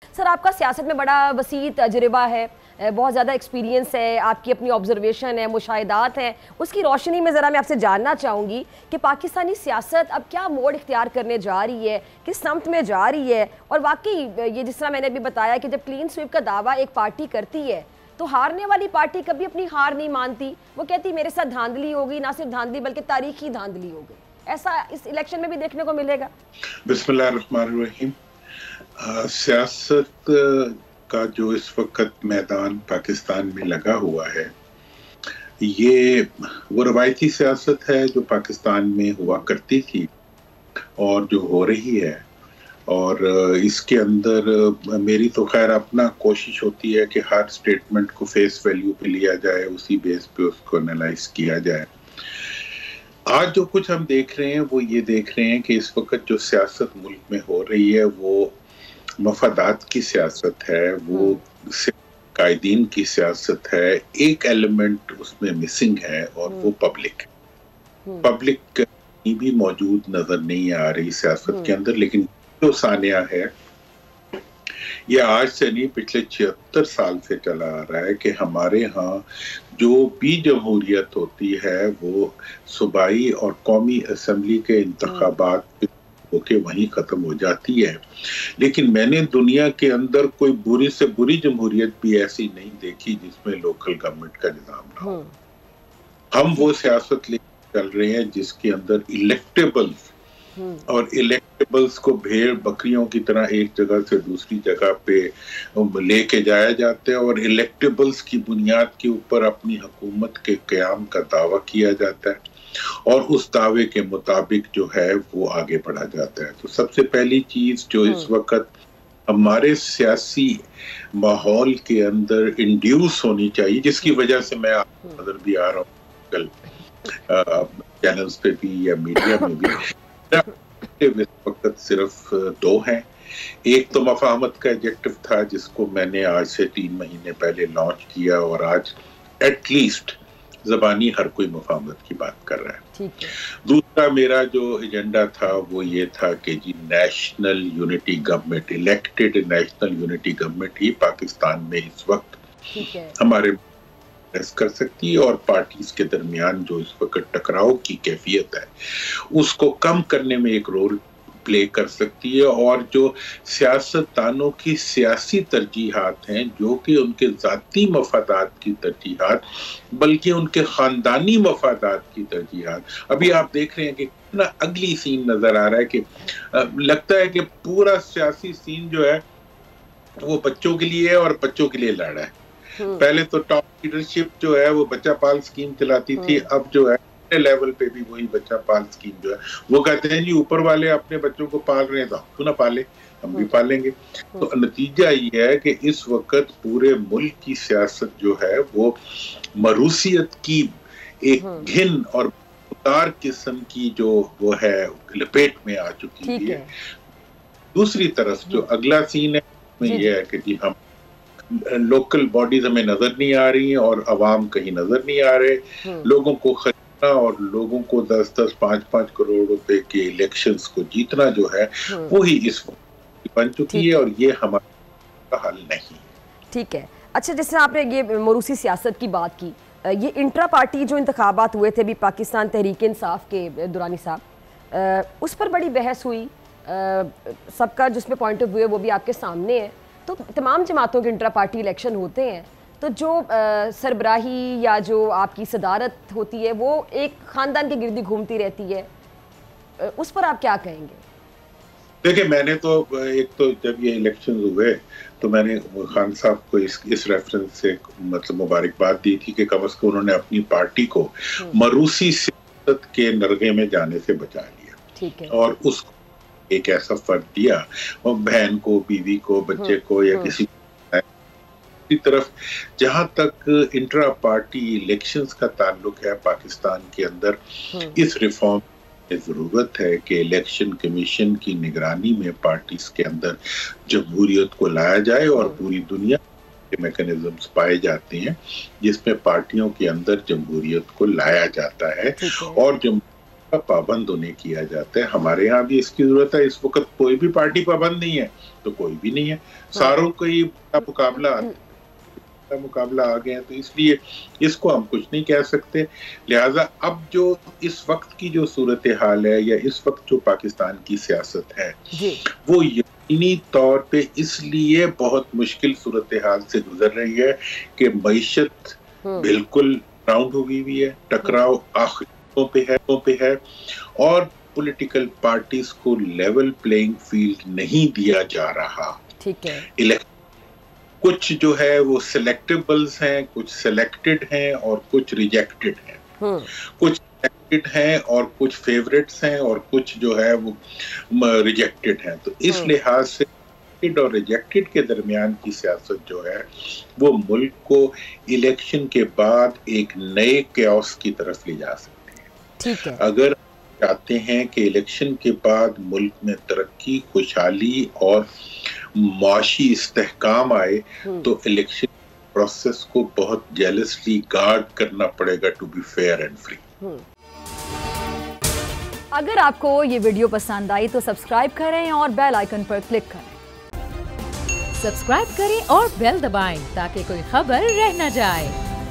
Sir, आपका सियासत में बड़ा वसी तजुर्बा है, बहुत ज़्यादा एक्सपीरियंस है, आपकी अपनी ऑब्जर्वेशन है, मुशाहिदात हैं। उसकी रोशनी में ज़रा मैं आपसे जानना चाहूँगी कि पाकिस्तानी सियासत अब क्या मोड़ इख्तियार करने जा रही है, किस समत में जा रही है। और वाकई ये जिस तरह मैंने अभी बताया कि जब क्लीन स्वीप का दावा एक पार्टी करती है तो हारने वाली पार्टी कभी अपनी हार नहीं मानती। वो कहती मेरे साथ धांधली होगी, ना सिर्फ धांधली बल्कि तारीखी धांधली हो गई। ऐसा इस इलेक्शन में भी देखने को मिलेगा। बिस्मिल्लाहिर्रहमानिर्रहीम। सियासत का जो इस वक्त मैदान पाकिस्तान में लगा हुआ है, ये वो रवायती सियासत है जो पाकिस्तान में हुआ करती थी और जो हो रही है। और इसके अंदर मेरी तो खैर अपना कोशिश होती है कि हर स्टेटमेंट को फेस वैल्यू पे लिया जाए, उसी बेस पे उसको एनालाइज किया जाए। आज जो कुछ हम देख रहे हैं वो ये देख रहे हैं कि इस वक्त जो सियासत मुल्क में हो रही है वो मफादात की सियासत है, वो कायदीन की सियासत है। एक एलिमेंट उसमें मिसिंग है और वो पब्लिक भी मौजूद नजर नहीं आ रही सियासत के अंदर। लेकिन जो सानिया है ये आज से नहीं, पिछले 76 साल से चला आ रहा है कि हमारे यहाँ जो भी जमहूरियत होती है वो सूबाई और कौमी असेंबली के इंतखाबात होके वहीं खत्म हो जाती है। लेकिन मैंने दुनिया के अंदर कोई बुरी से बुरी जमहूरियत भी ऐसी नहीं देखी जिसमें लोकल गवर्नमेंट का निजाम ना हो। हम वो सियासत लेकर चल रहे हैं जिसके अंदर इलेक्टेबल्स और इलेक्टेबल्स को भेड़ बकरियों की तरह एक जगह से दूसरी जगह पे लेके जाया जाता है और इलेक्टेबल्स की बुनियाद के ऊपर अपनी हुकूमत के क़याम का दावा किया जाता है और उस दावे के मुताबिक जो है वो आगे बढ़ा जाता है। तो सबसे पहली चीज जो इस वक्त हमारे सियासी माहौल के अंदर इंड्यूस होनी चाहिए, जिसकी वजह से मैं आपको नजर भी आ रहा हूँ कल चैनल्स पे भी या मीडिया में भी, इस वक्त सिर्फ दो हैं। एक तो मफाहमत का एडजेक्टिव था जिसको मैंने आज से 3 महीने पहले लॉन्च किया और आज एटलीस्ट ज़बानी हर कोई मफाहमत की बात कर रहा है। ठीक है। दूसरा मेरा जो एजेंडा था वो ये था कि जी national unity government, elected national unity government ही पाकिस्तान में इस वक्त हमारे कर सकती है और पार्टीज के दरमियान जो इस वक्त टकराव की कैफियत है उसको कम करने में एक रोल प्ले कर सकती है। और जो सियासतदानों की सियासी तरजीहात हैं जो कि उनके ज़ाती मफादात की तरजीहात बल्कि उनके ख़ानदानी मफादात की तरजीहात, अभी आप देख रहे हैं कि कितना अगली सीन नजर आ रहा है कि लगता है कि पूरा सियासी सीन जो है वो बच्चों के लिए है और बच्चों के लिए लड़ रहा है। पहले तो टॉप लीडरशिप जो है वो बच्चा पाल स्कीम चलाती थी, अब जो है लेवल पे भी वही बच्चा पाल स्कीम जो है वो कहते हैं जी ऊपर वाले अपने बच्चों को पाल रहे हैं तो क्यों ना पाले, हम भी पालेंगे। तो नतीजा ये है कि इस वक्त पूरे मुल्क की सियासत जो है वो मरूसियत की एक घिन और उतार किस्म की जो वो है लपेट में आ चुकी है। दूसरी तरफ जो अगला सीन है उसमें यह है कि जी हम लोकल बॉडीज हमें नजर नहीं आ रही हैं और अवाम कहीं नजर नहीं आ रहे। लोगों को खरीदना और लोगों को 10-10, 5-5 करोड़ रुपए के इलेक्शंस को जीतना जो है वही इस वक्त बन चुकी है और ये हमारा हल नहीं। ठीक है। अच्छा, जैसे आपने ये मरूसी सियासत की बात की, ये इंट्रा पार्टी जो इंतखाबात हुए थे अभी पाकिस्तान तहरीक इंसाफ के दुरानी साहब, उस पर बड़ी बहस हुई, सबका जिसमें पॉइंट ऑफ व्यू है वो भी आपके सामने है। तो तमाम जमातों के इंट्रा पार्टी इलेक्शन होते हैं तो जो सरबराही या जो आपकी सदारत होती है वो एक ख़ानदान के गिर्द घूमती रहती है, उस पर आप क्या कहेंगे? देखिए, मैंने तो एक तो जब ये इलेक्शन हुए तो मैंने खान साहब को इस रेफरेंस से मतलब मुबारकबाद दी थी कि कम से कम उन्होंने अपनी पार्टी को मरूसी सियासत के नरगे में जाने से बचा लिया। ठीक है। और उसको एक ऐसा फर्ज दिया और बहन को, बीवी को, बच्चे को या किसी की तरफ। जहां तक इंट्रा पार्टी इलेक्शंस का ताल्लुक है पाकिस्तान के अंदर, इस रिफॉर्म की जरूरत है कि इलेक्शन कमीशन की निगरानी में पार्टीज के अंदर जमहूरियत को लाया जाए और पूरी दुनिया के मैकेनिज्म्स पाए जाते हैं जिसमें पार्टियों के अंदर जमहूरियत को लाया जाता है। और का पाबंद उन्हें किया जाता है। हमारे यहाँ भी इसकी जरूरत है। इस वक्त कोई भी पार्टी पाबंद नहीं है तो कोई भी नहीं है, सारों को ही मुकाबला आ गया, तो इसलिए इसको हम कुछ नहीं कह सकते। लिहाजा अब जो इस वक्त की जो सूरत हाल है या इस वक्त जो पाकिस्तान की सियासत है वो यकीनी तौर पे इसलिए बहुत मुश्किल सूरत हाल से गुजर रही है कि मईशत बिल्कुल राउंड हो गई हुई है, टकराव आखिरों पे है और पॉलिटिकल पार्टीज को लेवल प्लेइंग फील्ड नहीं दिया जा रहा। ठीक है, कुछ जो है वो सिलेक्टेबल्स हैं, कुछ सिलेक्टेड हैं और कुछ रिजेक्टेड हैं। कुछ सिलेक्टेड हैं और कुछ फेवरेट्स हैं और कुछ जो है वो रिजेक्टेड हैं। तो इस लिहाज से सिलेक्टेड और रिजेक्टेड के दरमियान की सियासत जो है वो मुल्क को इलेक्शन के बाद एक नए कैओस की तरफ ले जा सकती है। ठीक है, अगर चाहते हैं कि इलेक्शन के बाद मुल्क में तरक्की, खुशहाली और माशी इस्तेहकाम आए तो इलेक्शन प्रोसेस को बहुत जेलसली गार्ड करना पड़ेगा to be fair and free. अगर आपको ये वीडियो पसंद आई तो सब्सक्राइब करें और बेल आइकन पर क्लिक करें। सब्सक्राइब करें और बेल दबाएं ताकि कोई खबर रह न जाए।